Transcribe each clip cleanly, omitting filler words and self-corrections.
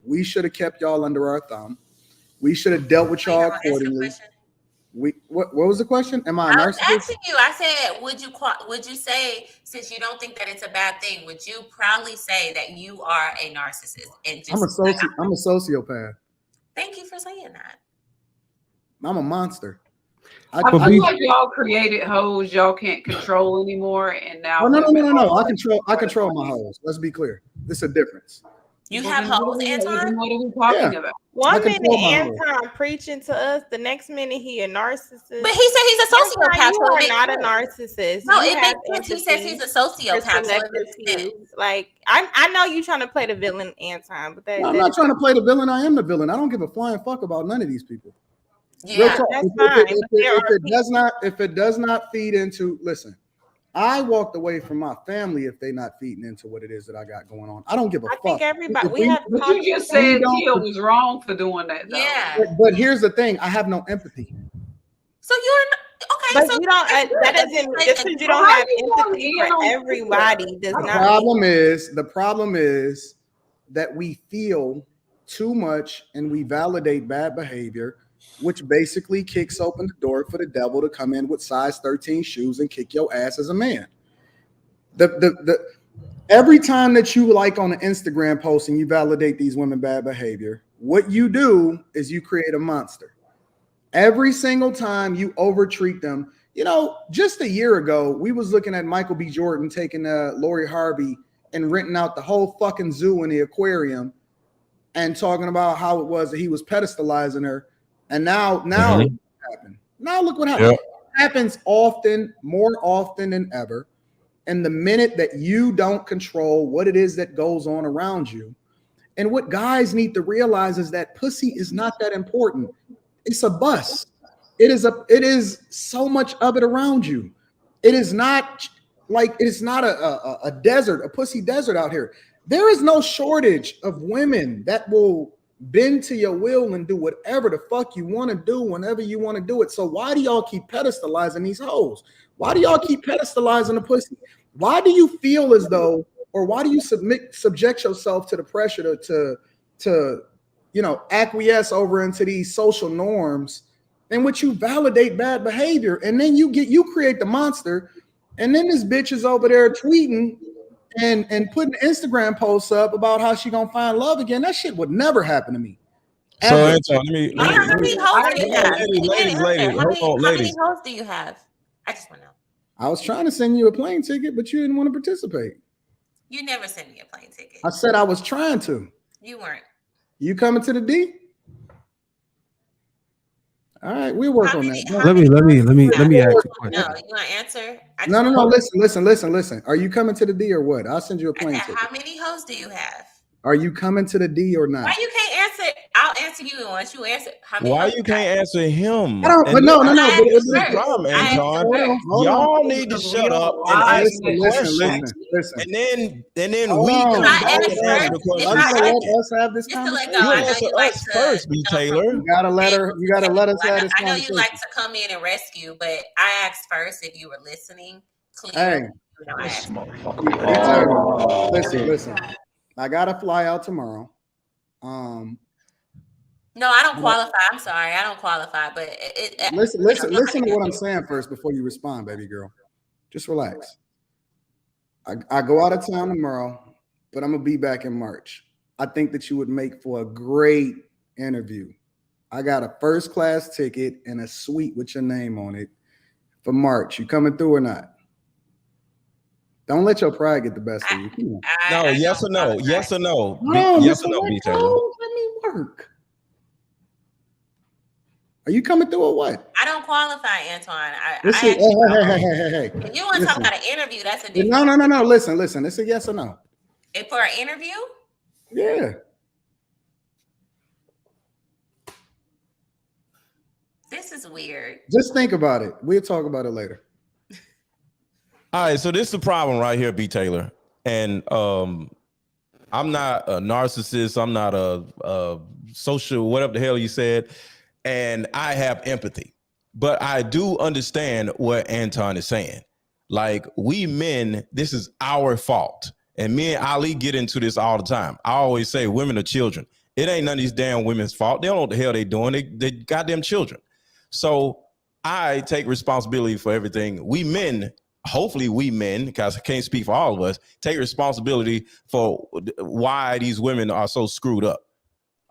We should have kept y'all under our thumb. We should have dealt with y'all accordingly. What was the question? Am I a narcissist? I was asking you. I said, would you say, since you don't think that it's a bad thing, would you proudly say that you are a narcissist? And just I'm a sociopath. Thank you for saying that. I'm a monster. I feel like y'all created hoes y'all can't control anymore, and now no. I control my hoes. Let's be clear. There's a difference. You have hoes, Anton? What are we talking about? One minute Anton preaching to us, the next minute he a narcissist. But he said he's a sociopath. You are not a narcissist. No, it makes sense. He says he's a sociopath. Like I know you trying to play the villain, Anton, but I'm not trying to play the villain. I am the villain. I don't give a flying fuck about none of these people. Yeah, that's fine. If it does not feed into, listen, I walked away from my family if they're not feeding into what it is that I got going on. I don't give a fuck. I think everybody. But you just said Teal was wrong for doing that, though. Yeah. But here's the thing: I have no empathy. So you're okay. But so you don't. That doesn't. Just because you don't have empathy for everybody does not. The problem is that we feel too much and we validate bad behavior, which basically kicks open the door for the devil to come in with size 13 shoes and kick your ass as a man. Every time that you like on an Instagram post and you validate these women bad behavior, what you do is you create a monster. Every single time you overtreat them, just a year ago, we was looking at Michael B. Jordan taking Lori Harvey and renting out the whole fucking zoo in the aquarium and talking about how it was that he was pedestalizing her. And now what happened? Now look what happened. Yep. It happens often, more often than ever. And the minute that you don't control what it is that goes on around you, and what guys need to realize is that pussy is not that important. It's a bus. It is so much of it around you. It is not like it's not a desert, a pussy desert out here. There is no shortage of women that will bend to your will and do whatever the fuck you want to do whenever you want to do it. So why do y'all keep pedestalizing these hoes? Why do y'all keep pedestalizing the pussy? Why do you feel as though, or why do you subject yourself to the pressure to acquiesce over into these social norms in which you validate bad behavior, and then you create the monster, and then this bitch is over there tweeting and putting Instagram posts up about how she gonna find love again. That shit would never happen to me. So Anton, how many hoes do you have? How many hoes do you have? I just want to know. I was trying to send you a plane ticket, but you didn't want to participate. You never sent me a plane ticket. I said I was trying to. You weren't. You coming to the D? All right, we'll work on that. Let me ask you a question. No, you want to answer? No. Listen. Are you coming to the D or what? I'll send you a plane ticket. How many hoes do you have? Are you coming to the D or not? Why you can't answer? I'll answer you once you answer. Why you can't answer him? No. But it's the problem, Anton. Y'all need to shut up and ask the questions. Listen. And then we come back and answer the question. Let us have this conversation. You answer us first, B. Taylor. You gotta let us have this conversation. I know you like to come in and rescue, but I asked first if you were listening. Hey, listen. I gotta fly out tomorrow. No, I don't qualify. I'm sorry, I don't qualify. But listen to what I'm saying first before you respond, baby girl. Just relax. I go out of town tomorrow, but I'm gonna be back in March. I think that you would make for a great interview. I got a first class ticket and a suite with your name on it for March. You coming through or not? Don't let your pride get the best of you. No, yes or no? Yes or no? Yes or no, B. Taylor? Let me work. Are you coming through or what? I don't qualify, Antoine. Hey. If you want to talk about an interview, that's a different. No. Listen. It's a yes or no. And for an interview? Yeah. This is weird. Just think about it. We'll talk about it later. All right, so this is the problem right here, B. Taylor. And I'm not a narcissist. I'm not a social, whatever the hell you said. And I have empathy. But I do understand what Anton is saying. Like, we men, this is our fault. And me and Ali get into this all the time. I always say women are children. It ain't none of these damn women's fault. They don't know what the hell they doing. They goddamn children. So I take responsibility for everything. We men, hopefully we men, because I can't speak for all of us, take responsibility for why these women are so screwed up.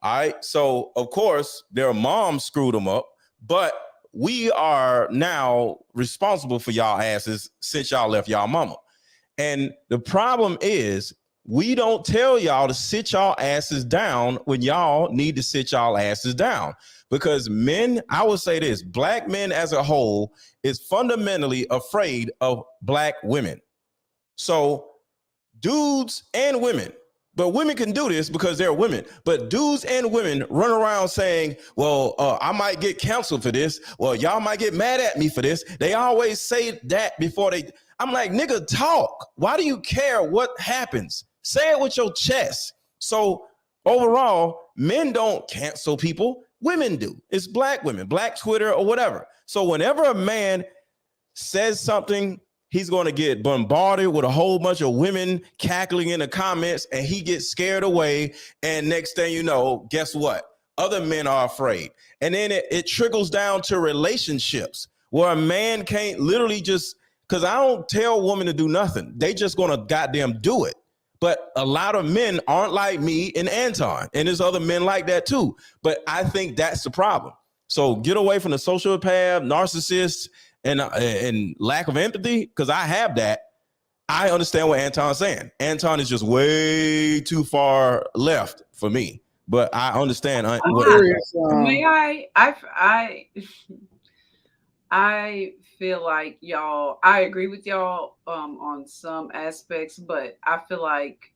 All right. So of course their mom screwed them up, but we are now responsible for y'all asses since y'all left y'all mama. And the problem is we don't tell y'all to sit y'all asses down when y'all need to sit y'all asses down. Because men, I would say this, black men as a whole is fundamentally afraid of black women. So dudes and women, but women can do this because they're women, but dudes and women run around saying, well, I might get canceled for this. Well, y'all might get mad at me for this. They always say that before I'm like, nigga, talk. Why do you care what happens? Say it with your chest. So overall, men don't cancel people. Women do. It's black women, black Twitter or whatever. So whenever a man says something, he's going to get bombarded with a whole bunch of women cackling in the comments, and he gets scared away. And next thing you know, guess what? Other men are afraid. And then it trickles down to relationships where a man can't literally just, because I don't tell women to do nothing. They just going to goddamn do it. But a lot of men aren't like me and Anton, and there's other men like that too. But I think that's the problem. So get away from the sociopath, narcissists, and lack of empathy, because I have that. I understand what Anton's saying. Anton is just way too far left for me, but I understand. I feel like y'all, I agree with y'all on some aspects, but I feel like,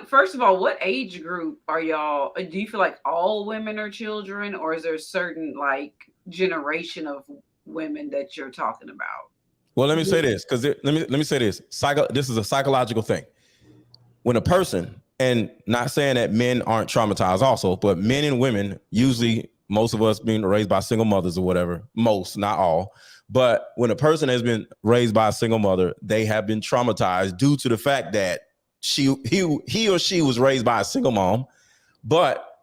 first of all, what age group are y'all? Do you feel like all women are children, or is there a certain like generation of women that you're talking about? Well, let me say this, because let me say this. This is a psychological thing. When a person, and not saying that men aren't traumatized also, but men and women, usually most of us being raised by single mothers or whatever, most, not all. But when a person has been raised by a single mother, they have been traumatized due to the fact that he or she was raised by a single mom. But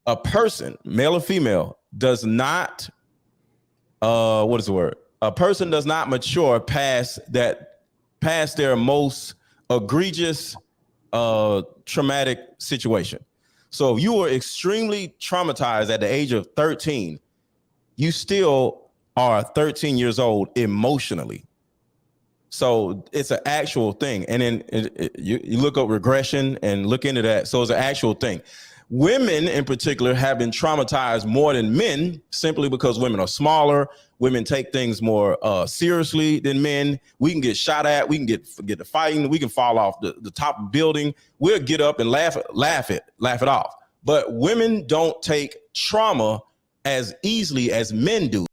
a person, male or female, does not, what is the word? A person does not mature past their most egregious traumatic situation. So if you were extremely traumatized at the age of 13, you still are 13 years old emotionally. So it's an actual thing. And then you look up regression and look into that. So it's an actual thing. Women in particular have been traumatized more than men, simply because women are smaller. Women take things more seriously than men. We can get shot at. We can get to fighting. We can fall off the top of the building. We'll get up and laugh it off. But women don't take trauma as easily as men do.